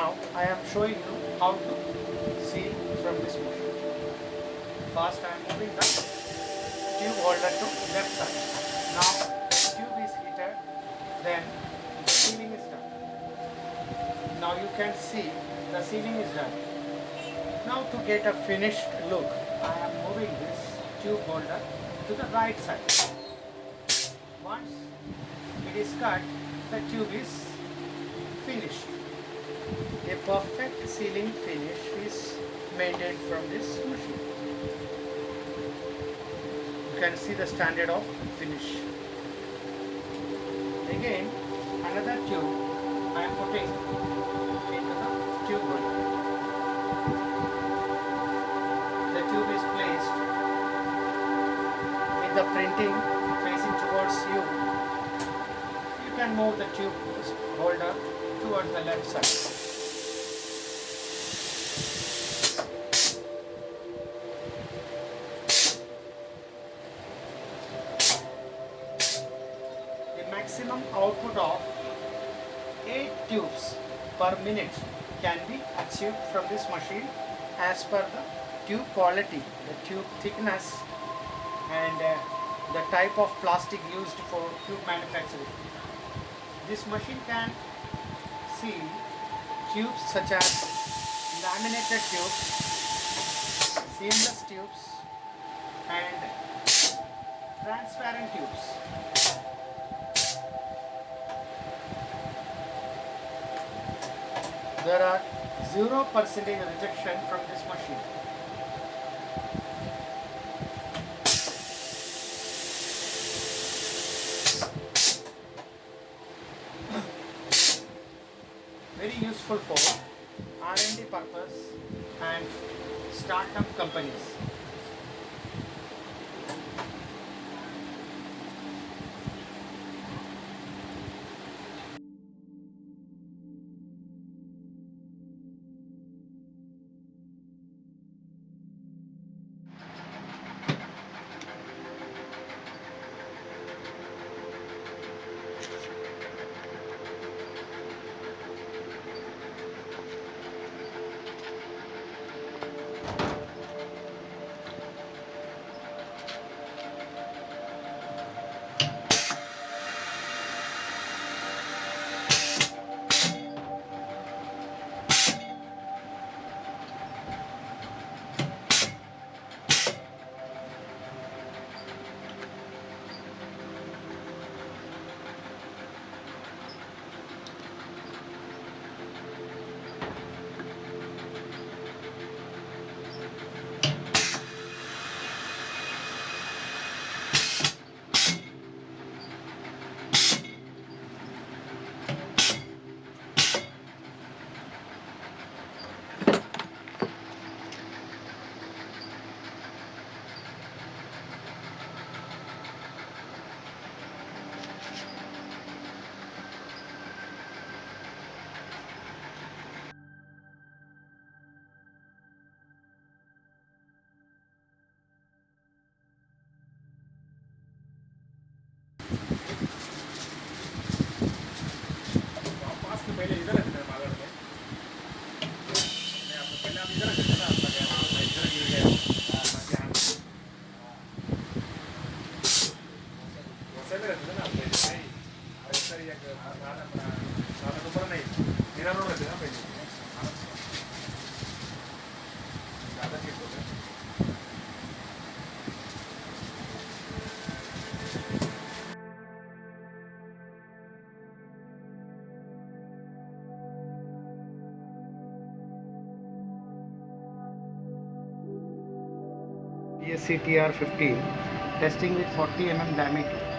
Now I am showing you how to seal from this machine. First I am moving the tube holder to left side. Now the tube is heated, then the sealing is done. Now you can see the sealing is done. Now to get a finished look, I am moving this tube holder to the right side. Once it is cut, the tube is finished. A perfect sealing finish is maintained from this machine. You can see the standard of finish. Again, another tube I am putting into the tube holder. The tube is placed with the printing facing towards you. You can move the tube holder towards the left side. The maximum output of 8 tubes per minute can be achieved from this machine as per the tube quality, the tube thickness and the type of plastic used for tube manufacturing. This machine can seal tubes such as laminated tubes, seamless tubes and transparent tubes. There are 0% rejection from this machine. Very useful for R&D purpose and startup companies. SCTR 15 testing with 40 mm diameter.